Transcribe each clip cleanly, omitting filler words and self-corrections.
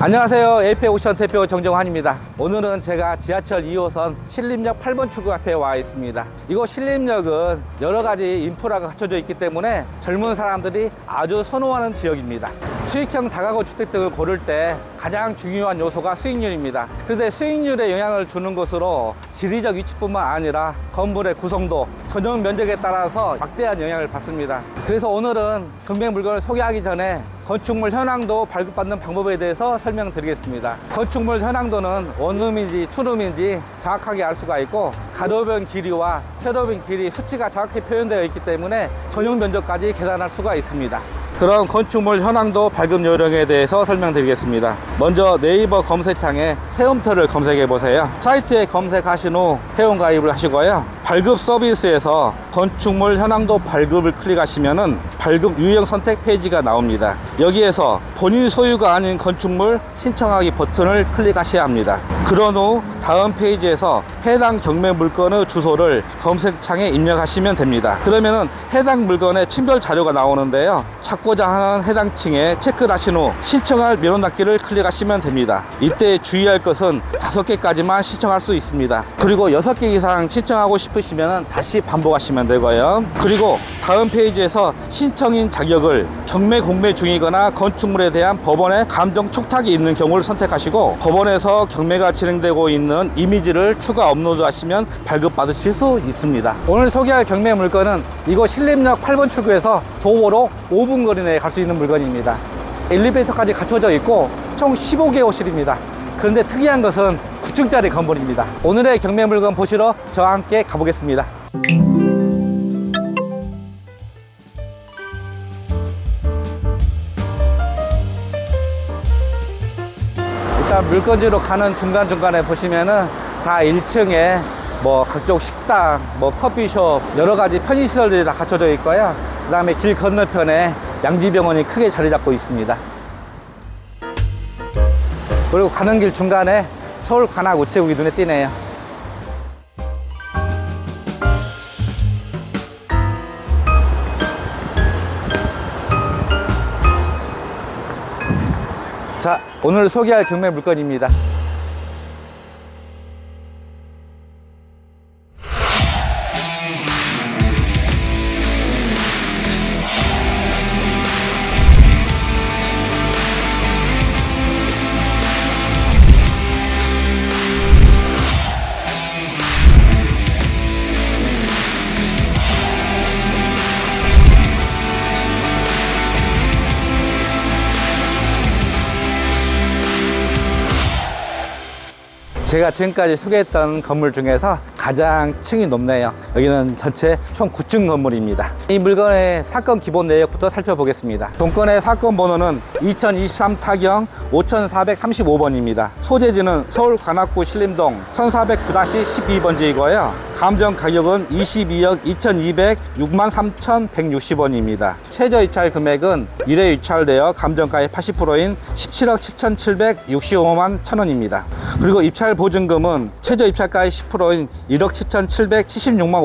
안녕하세요. 에이페오션 대표 정정환입니다. 오늘은 제가 지하철 2호선 신림역 8번 출구 앞에 와 있습니다. 이곳 신림역은 여러 가지 인프라가 갖춰져 있기 때문에 젊은 사람들이 아주 선호하는 지역입니다. 수익형 다가구 주택 등을 고를 때 가장 중요한 요소가 수익률입니다. 그런데 수익률에 영향을 주는 것으로 지리적 위치뿐만 아니라 건물의 구성도, 전용 면적에 따라서 막대한 영향을 받습니다. 그래서 오늘은 경매 물건을 소개하기 전에 건축물 현황도 발급받는 방법에 대해서 설명드리겠습니다. 건축물 현황도는 원룸인지 투룸인지 정확하게 알 수가 있고, 가로변 길이와 세로변 길이 수치가 정확히 표현되어 있기 때문에 전용 면적까지 계산할 수가 있습니다. 그럼 건축물 현황도 발급 요령에 대해서 설명드리겠습니다. 먼저 네이버 검색창에 세움터를 검색해 보세요. 사이트에 검색하신 후 회원 가입을 하시고요. 발급 서비스에서 건축물 현황도 발급을 클릭하시면은 발급 유형 선택 페이지가 나옵니다. 여기에서 본인 소유가 아닌 건축물 신청하기 버튼을 클릭하셔야 합니다. 그런 후 다음 페이지에서 해당 경매 물건의 주소를 검색창에 입력하시면 됩니다. 그러면은 해당 물건의 친별 자료가 나오는데요. 찾고자 하는 해당 층에 체크를 하신 후 신청할 면허 닫기를 클릭하시면 됩니다. 이때 주의할 것은 5개까지만 신청할 수 있습니다. 그리고 6개 이상 신청하고 싶으시면 다시 반복하시면 되고요. 그리고 다음 페이지에서 신청인 자격을 경매 공매 중이거나 건축물에 대한 법원의 감정 촉탁이 있는 경우를 선택하시고, 법원에서 경매가 진행되고 있는 이미지를 추가 업로드하시면 발급받으실 수 있습니다. 오늘 소개할 경매 물건은 이곳 신림역 8번 출구에서 도보로 5분 거리 내에 갈 수 있는 물건입니다. 엘리베이터까지 갖춰져 있고 총 15개 호실입니다. 그런데 특이한 것은 9층짜리 건물입니다. 오늘의 경매 물건 보시러 저와 함께 가보겠습니다. 일단 물건지로 가는 중간중간에 보시면은 다 1층에 각종 식당, 커피숍, 여러 가지 편의시설들이 다 갖춰져 있고요. 그 다음에 길 건너편에 양지병원이 크게 자리 잡고 있습니다. 그리고 가는 길 중간에 서울 관악 우체국이 눈에 띄네요. 자, 오늘 소개할 경매 물건입니다. 제가 지금까지 소개했던 건물 중에서 가장 층이 높네요. 여기는 전체 총 9층 건물입니다. 이 물건의 사건 기본 내역부터 살펴보겠습니다. 본건의 사건 번호는 2023 타경 5435번입니다. 소재지는 서울 관악구 신림동 1409-12번지이고요. 감정 가격은 22억 2200 63,160원입니다. 최저 입찰 금액은 1회 입찰되어 감정가의 80%인 17억 7765만 1000원입니다. 그리고 입찰 보증금은 최저 입찰가의 10%인 1억 7776만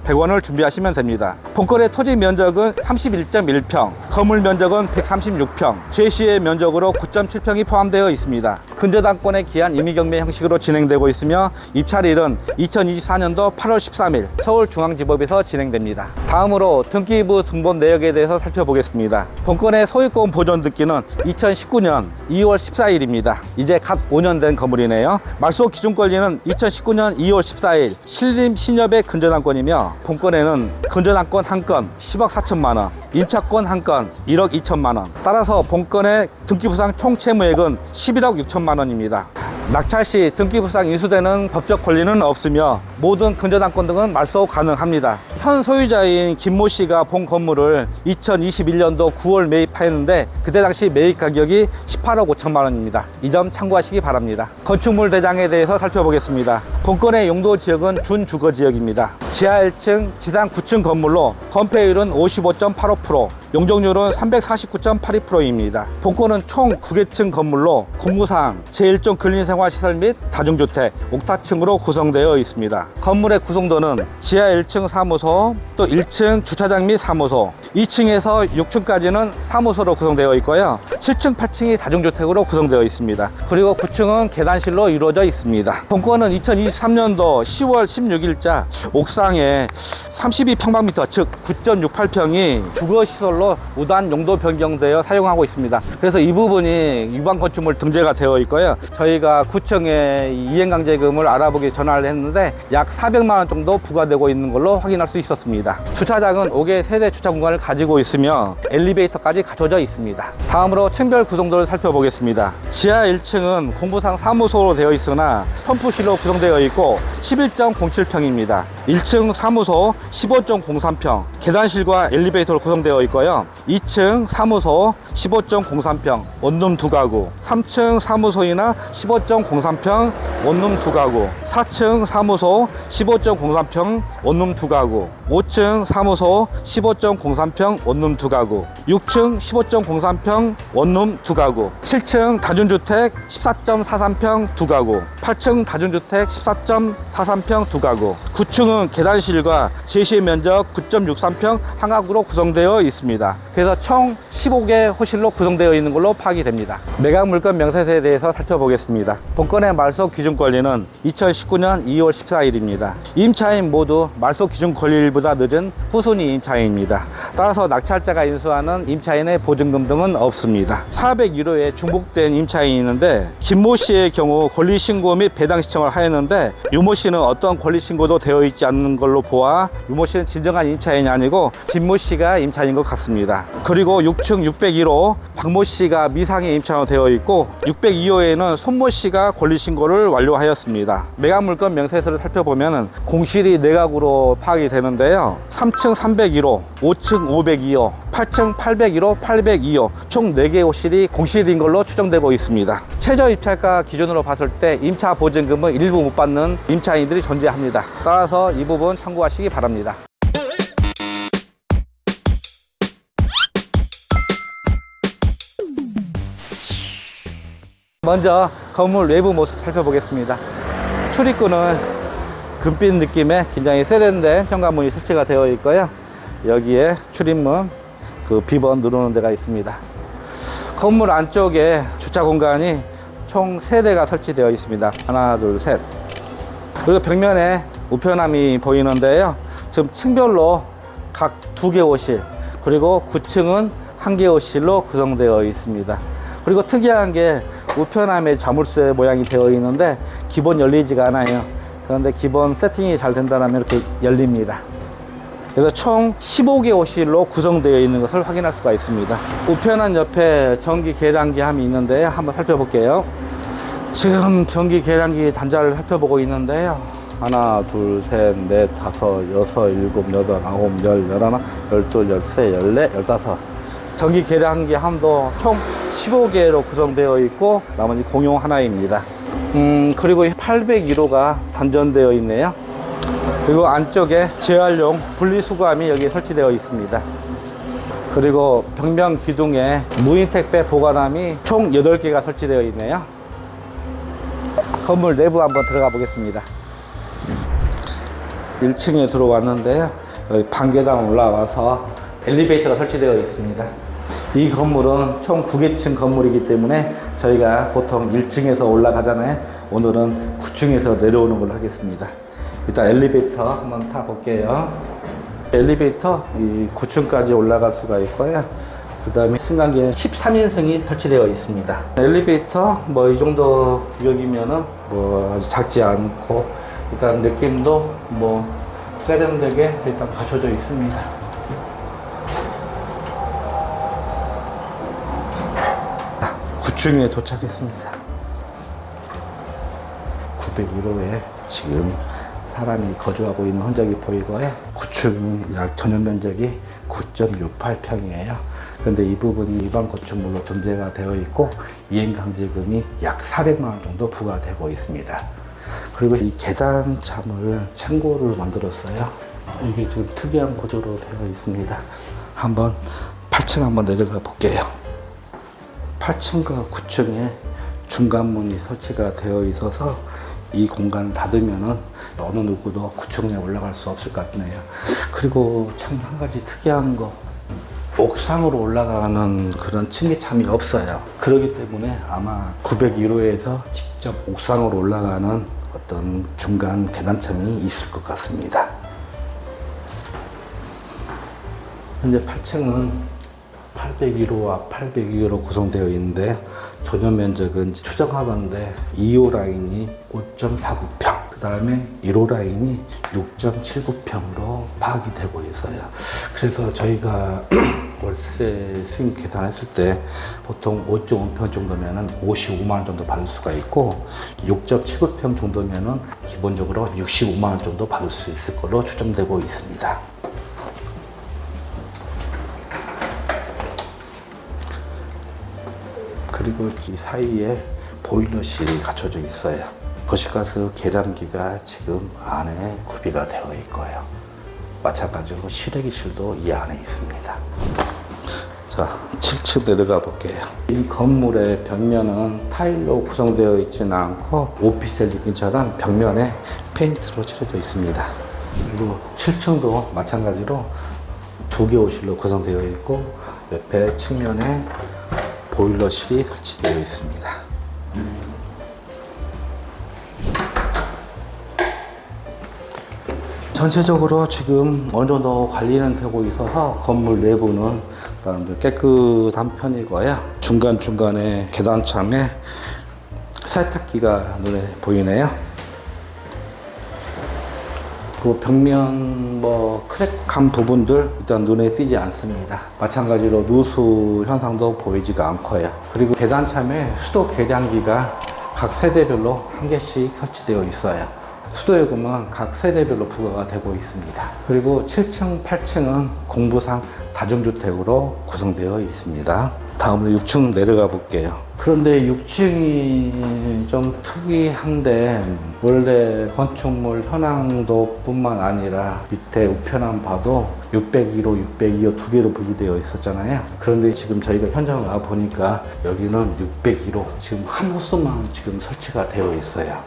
5100원을 준비하시면 됩니다. 본건의 토지 면적은 31.1평, 건물 면적은 136평, 제시의 면적으로 9.7평이 포함되어 있습니다. 근저당권에 기한 임의경매 형식으로 진행되고 있으며 입찰일은 2024년도 8월 13일 서울중앙지법에서 진행됩니다. 다음으로 등기부 등본 내역에 대해서 살펴보겠습니다. 본건의 소유권 보존 등기는 2019년 2월 14일입니다. 이제 갓 5년 된 건물이네요. 말소 기준 권리는 2019년 2월 14일 신림 신협의 근저당권이며, 본건에는 근저당권 한 건 10억 4천만 원, 임차권 한 건 1억 2천만 원. 따라서 본건의 등기부상 총 채무액은 11억 6천만 원입니다. 낙찰 시 등기부상 인수되는 법적 권리는 없으며 모든 근저당권 등은 말소 가능합니다. 현 소유자인 김모 씨가 본 건물을 2021년도 9월 매입하였는데 그때 당시 매입 가격이 18억 5천만 원입니다. 이 점 참고하시기 바랍니다. 건축물 대장에 대해서 살펴보겠습니다. 본건의 용도 지역은 준주거 지역입니다. 지하 1층, 지상 9층 건물로 건폐율은 55.85%, 용적률은 349.82%입니다. 본건은 총 9개층 건물로 공무상 제1종 근린생활시설 및 다중주택, 옥탑층으로 구성되어 있습니다. 건물의 구성도는 지하 1층 사무소, 사무소, 또 1층 주차장 및 사무소, 2층에서 6층까지는 사무소로 구성되어 있고요. 7층, 8층이 다중주택으로 구성되어 있습니다. 그리고 9층은 계단실로 이루어져 있습니다. 본건은 2023년도 10월 16일자 옥상에 32평방미터, 즉 9.68평이 주거시설로 무단 용도 변경되어 사용하고 있습니다. 그래서 이 부분이 위반 건축물 등재가 되어 있고요. 저희가 구청에 이행강제금을 알아보기 전화를 했는데 약 400만 원 정도 부과되고 있는 걸로 확인할 수 있었습니다. 주차장은 5개 세대 주차 공간을 가지고 있으며 엘리베이터까지 갖춰져 있습니다. 다음으로 층별 구성도를 살펴보겠습니다. 지하 1층은 공부상 사무소로 되어 있으나 펌프실로 구성되어 있고 11.07평입니다. 1층 사무소 15.03평, 계단실과 엘리베이터로 구성되어 있고요. 2층 사무소 15.03평, 원룸 2가구, 3층 사무소이나 15.03평, 원룸 2가구, 4층 사무소 15.03평, 원룸 2가구, 5층 사무소 15.03평, 원룸 2가구, 6층 15.03평, 원룸 2가구, 7층 다중주택 14.43평 2가구, 8층 다중주택 14.43평 2가구, 9층은 계단실과 제시의 면적 9.63평 한가구로 구성되어 있습니다. 그래서 총 15개 호실로 구성되어 있는 걸로 파악이 됩니다. 매각 물건 명세서에 대해서 살펴보겠습니다. 본건의 말소 기준 권리는 2019년 2월 14일입니다. 임차인 모두 말소 기준 권리일보다 늦은 후순위 임차인입니다. 따라서 낙찰자가 인수하는 임차인의 보증금 등은 없습니다. 401호에 중복된 임차인이 있는데 김모 씨의 경우 권리신고 및 배당 신청을 하였는데 유모 씨는 어떤 권리신고도 되어 있지 않는 걸로 보아 유모 씨는 진정한 임차인이 아니고 김모 씨가 임차인인 것 같습니다. 그리고 6층 601호 박모 씨가 미상의 임차인으로 되어 있고 602호에는 손모 씨가 권리신고를 완료하였습니다. 매각물건 명세서를 살펴보면 공실이 4가구로 파악이 되는데요. 3층 301호, 5층 502호, 8층 801호, 802호 총 4개 호실이 공실인 걸로 추정되고 있습니다. 최저 입찰가 기준으로 봤을 때 임차 보증금은 일부 못 받는 임차인들이 존재합니다. 따라서 이 부분 참고하시기 바랍니다. 먼저 건물 내부 모습 살펴보겠습니다. 출입구는 금빛 느낌의 굉장히 세련된 현관문이 설치가 되어 있고요. 여기에 출입문 그 비번 누르는 데가 있습니다. 건물 안쪽에 주차 공간이 총 3대가 설치되어 있습니다. 하나, 둘, 셋. 그리고 벽면에 우편함이 보이는데요. 지금 층별로 각 2개 호실, 그리고 9층은 1개 호실로 구성되어 있습니다. 그리고 특이한 게 우편함에 자물쇠 모양이 되어 있는데 기본 열리지가 않아요. 그런데 기본 세팅이 잘 된다면 이렇게 열립니다. 그래서 총 15개 호실로 구성되어 있는 것을 확인할 수가 있습니다. 우편함 옆에 전기 계량기 함이 있는데 한번 살펴볼게요. 지금 전기 계량기 단자를 살펴보고 있는데요. 하나, 둘, 셋, 넷, 다섯, 여섯, 일곱, 여덟, 아홉, 열, 열하나, 열둘, 열세, 열네, 열다섯. 전기 계량기 함도 총 15개로 구성되어 있고 나머지 공용 하나입니다. 그리고 801호가 단전되어 있네요. 그리고 안쪽에 재활용 분리수거함이 여기에 설치되어 있습니다. 그리고 벽면 기둥에 무인택배 보관함이 총 8개가 설치되어 있네요. 건물 내부 한번 들어가 보겠습니다. 1층에 들어왔는데요. 여기 반계단 올라와서 엘리베이터가 설치되어 있습니다. 이 건물은 총 9개층 건물이기 때문에 저희가 보통 1층에서 올라가잖아요. 오늘은 9층에서 내려오는 걸로 하겠습니다. 일단 엘리베이터 한번 타볼게요. 엘리베이터 이 9층까지 올라갈 수가 있고요. 그 다음에 승강기는 13인승이 설치되어 있습니다. 엘리베이터 뭐 이 정도 규격이면은 뭐 아주 작지 않고 일단 느낌도 뭐 세련되게 일단 갖춰져 있습니다. 9층에 도착했습니다. 901호에 지금 사람이 거주하고 있는 흔적이 보이고요. 9층 약 전용 면적이 9.68평이에요. 그런데 이 부분이 일반 건축물로 등재가 되어 있고 이행강제금이 약 400만 원 정도 부과되고 있습니다. 그리고 이 계단참을 창고를 만들었어요. 이게 좀 특이한 구조로 되어 있습니다. 한번 8층 한번 내려가 볼게요. 8층과 9층에 중간문이 설치가 되어 있어서 이 공간을 닫으면은 어느 누구도 9층에 올라갈 수 없을 것 같네요. 그리고 참 한 가지 특이한 거, 옥상으로 올라가는 그런 층계참이 없어요. 그렇기 때문에 아마 901호에서 직접 옥상으로 올라가는 어떤 중간 계단참이 있을 것 같습니다. 현재 8층은 801호와 802호로 구성되어 있는데 전용 면적은 추정하건대 2호 라인이 5.49평, 그 다음에 1호 라인이 6.79평으로 파악이 되고 있어요. 그래서 저희가 월세 수익 계산했을 때 보통 5.5평 정도면은 55만 원 정도 받을 수가 있고 6.79평 정도면은 기본적으로 65만 원 정도 받을 수 있을 걸로 추정되고 있습니다. 그리고 이 사이에 보일러실이 갖춰져 있어요. 도시가스 계량기가 지금 안에 구비가 되어 있고요. 마찬가지로 실외기실도 이 안에 있습니다. 자, 7층 내려가 볼게요. 이 건물의 벽면은 타일로 구성되어 있지는 않고 오피스텔처럼 벽면에 페인트로 칠해져 있습니다. 그리고 7층도 마찬가지로 2개 호실로 구성되어 있고 옆에 측면에 보일러실이 설치되어 있습니다. 전체적으로 지금 어느 정도 관리는 되고 있어서 건물 내부는 깨끗한 편이고요. 중간중간에 계단참에 세탁기가 눈에 보이네요. 그 벽면 크랙한 부분들 일단 눈에 띄지 않습니다. 마찬가지로 누수 현상도 보이지가 않고요. 그리고 계단참에 수도 계량기가 각 세대별로 한 개씩 설치되어 있어요. 수도요금은 각 세대별로 부과가 되고 있습니다. 그리고 7층, 8층은 공부상 다중주택으로 구성되어 있습니다. 다음으로 6층 내려가 볼게요. 그런데 6층이 좀 특이한데 원래 건축물 현황도뿐만 아니라 밑에 우편함 봐도 601호, 602호 두 개로 분리되어 있었잖아요. 그런데 지금 저희가 현장을 와 보니까 여기는 601호 지금 한 호수만 지금 설치가 되어 있어요.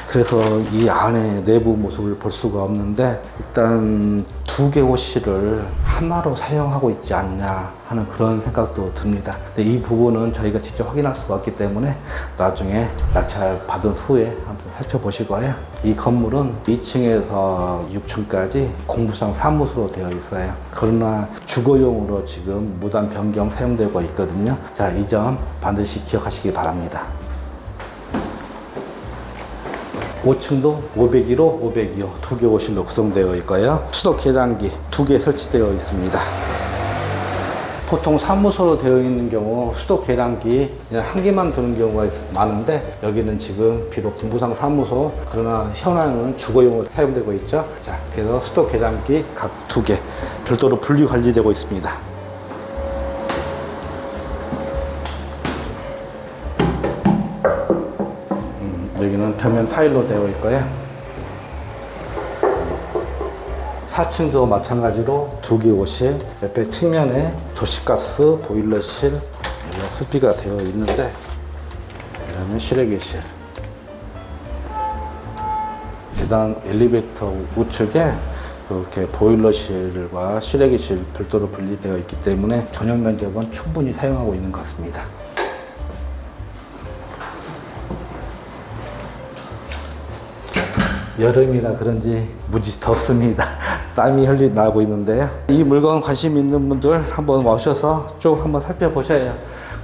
그래서 이 안에 내부 모습을 볼 수가 없는데 일단 2개 호실을 하나로 사용하고 있지 않냐 하는 그런 생각도 듭니다. 근데 이 부분은 저희가 직접 확인할 수가 없기 때문에 나중에 낙찰 받은 후에 한번 살펴보시고요. 이 건물은 2층에서 6층까지 공부상 사무소로 되어 있어요. 그러나 주거용으로 지금 무단 변경 사용되고 있거든요. 자, 이 점 반드시 기억하시기 바랍니다. 5층도 501호, 502호 2개 호실로 구성되어 있고요. 수도 계량기 2개 설치되어 있습니다. 보통 사무소로 되어 있는 경우 수도 계량기 그냥 한 개만 두는 경우가 많은데 여기는 지금 비록 공부상 사무소 그러나 현황은 주거용으로 사용되고 있죠. 자, 그래서 수도 계량기 각 2개 별도로 분리 관리되고 있습니다. 여기는 벽면 타일로 되어 있고요. 4층도 마찬가지로 2개 호실, 옆에 측면에 도시가스, 보일러실, 수비가 되어 있는데, 그다음에 실외기실. 계단 엘리베이터 우측에 이렇게 보일러실과 실외기실 별도로 분리되어 있기 때문에 전용 면적은 충분히 사용하고 있는 것 같습니다. 여름이라 그런지 무지 덥습니다. 땀이 흘리 나고 있는데요. 이 물건 관심 있는 분들 한번 오셔서 쭉 한번 살펴보셔야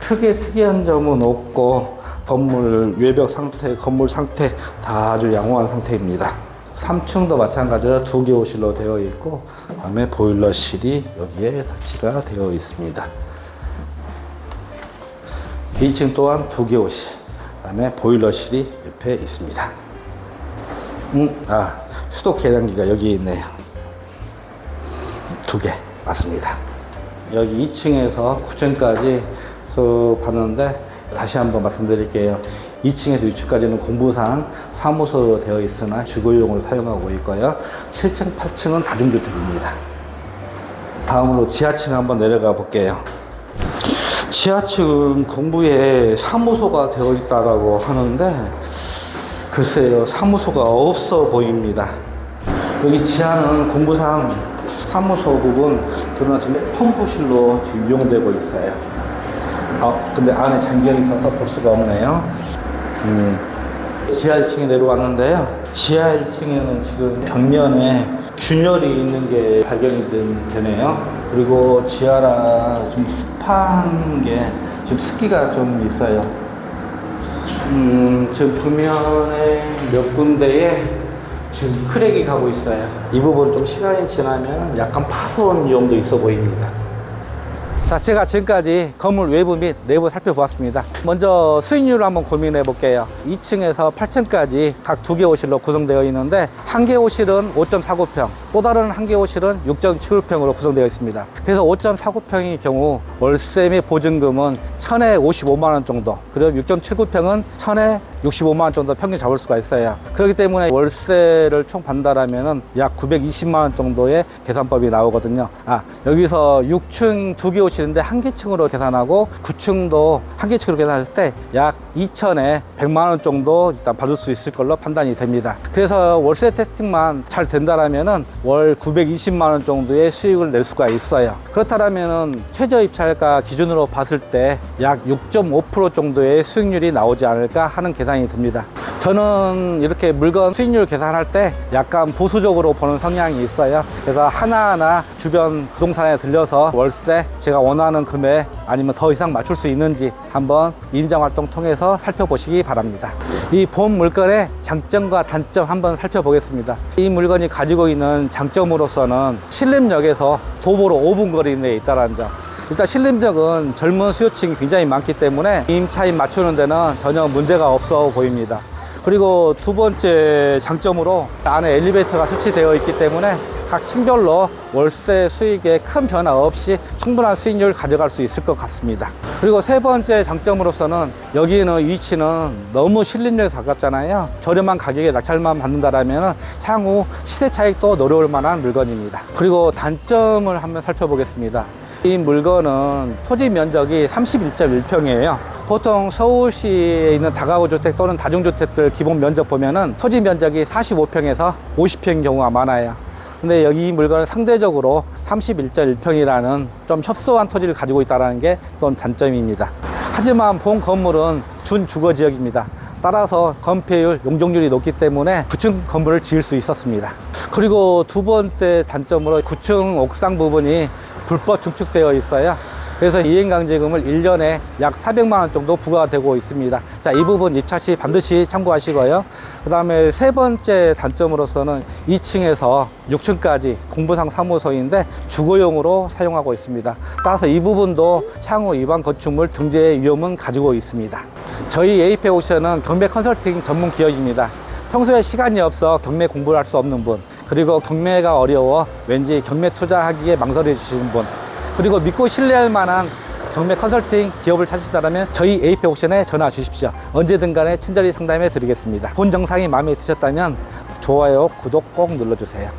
크게 특이한 점은 없고 건물 외벽 상태, 건물 상태 다 아주 양호한 상태입니다. 3층도 마찬가지로 2개 호실로 되어 있고 그다음에 보일러실이 여기에 설치가 되어 있습니다. 2층 또한 2개 호실, 그다음에 보일러실이 옆에 있습니다. 수도 계량기가 여기에 있네요. 2개 맞습니다. 여기 2층에서 9층까지 쭉 봤는데 다시 한번 말씀드릴게요. 2층에서 6층까지는 공부상 사무소로 되어 있으나 주거용으로 사용하고 있고요. 7층, 8층은 다중주택입니다. 다음으로 지하층 한번 내려가 볼게요. 지하층 공부에 사무소가 되어 있다라고 하는데 글쎄요, 사무소가 없어 보입니다. 여기 지하는 공부상 사무소 부분, 그러나 지금 펌프실로 지금 이용되고 있어요. 근데 안에 잠겨 있어서 볼 수가 없네요. 지하 1층에 내려왔는데요. 지하 1층에는 지금 벽면에 균열이 있는 게 발견이 되네요. 그리고 지하라 좀 습한 게 지금 습기가 좀 있어요. 지금 벽면에 몇 군데에 지금 크랙이 가고 있어요. 이 부분 좀 시간이 지나면 약간 파손 위험도 있어 보입니다. 자, 제가 지금까지 건물 외부 및 내부 살펴보았습니다. 먼저 수익률을 한번 고민해 볼게요. 2층에서 8층까지 각 2개 호실로 구성되어 있는데, 한 개 호실은 5.49평, 또 다른 한 개 호실은 6.79평으로 구성되어 있습니다. 그래서 5.49평의 경우 월세 및 보증금은 1000에 55만 원 정도, 그리고 6.79평은 1000에 65만 원 정도 평균 잡을 수가 있어요. 그렇기 때문에 월세를 총 반달하면은 약 920만 원 정도의 계산법이 나오거든요. 여기서 6층 2개 호실인데 한 개 층으로 계산하고 9층도 한 개 층으로 계산했을 때 약 2천에 100만 원 정도 일단 받을 수 있을 걸로 판단이 됩니다. 그래서 월세 테스팅만 잘 된다라면은 월 920만 원 정도의 수익을 낼 수가 있어요. 그렇다면은 최저 입찰가 기준으로 봤을 때 약 6.5% 정도의 수익률이 나오지 않을까 하는 계산이 듭니다. 저는 이렇게 물건 수익률 계산할 때 약간 보수적으로 보는 성향이 있어요. 그래서 하나하나 주변 부동산에 들려서 월세 제가 원하는 금액 아니면 더 이상 맞출 수 있는지 한번 임장활동 통해서 살펴보시기 바랍니다. 이 본 물건의 장점과 단점 한번 살펴보겠습니다. 이 물건이 가지고 있는 장점으로서는 신림역에서 도보로 5분 거리 내에 있다는 점. 일단 신림역은 젊은 수요층이 굉장히 많기 때문에 임차인 맞추는 데는 전혀 문제가 없어 보입니다. 그리고 두 번째 장점으로 안에 엘리베이터가 설치되어 있기 때문에 각 층별로 월세 수익에 큰 변화 없이 충분한 수익률을 가져갈 수 있을 것 같습니다. 그리고 세 번째 장점으로서는 여기는 위치는 너무 신림역에 가깝잖아요. 저렴한 가격에 낙찰만 받는다라면 향후 시세 차익도 노려올 만한 물건입니다. 그리고 단점을 한번 살펴보겠습니다. 이 물건은 토지 면적이 31.1평이에요. 보통 서울시에 있는 다가구 주택 또는 다중주택들 기본 면적 보면은 토지 면적이 45평에서 50평인 경우가 많아요. 근데 여기 이 물건은 상대적으로 31.1평이라는 좀 협소한 토지를 가지고 있다는 게 또 단점입니다. 하지만 본 건물은 준주거 지역입니다. 따라서 건폐율, 용적률이 높기 때문에 9층 건물을 지을 수 있었습니다. 그리고 두 번째 단점으로 9층 옥상 부분이 불법 증축되어 있어요. 그래서 이행강제금을 1년에 약 400만 원 정도 부과되고 있습니다. 자, 이 부분 입찰 시 반드시 참고하시고요. 그 다음에 세 번째 단점으로서는 2층에서 6층까지 공부상 사무소인데 주거용으로 사용하고 있습니다. 따라서 이 부분도 향후 일반 건축물 등재의 위험은 가지고 있습니다. 저희 에이페오션은 경매 컨설팅 전문 기업입니다. 평소에 시간이 없어 경매 공부를 할 수 없는 분, 그리고 경매가 어려워 왠지 경매 투자하기에 망설여지시는 분, 그리고 믿고 신뢰할 만한 경매 컨설팅 기업을 찾으시다면 저희 에이페오션에 전화 주십시오. 언제든 간에 친절히 상담해 드리겠습니다. 본 영상이 마음에 드셨다면 좋아요, 구독 꼭 눌러주세요.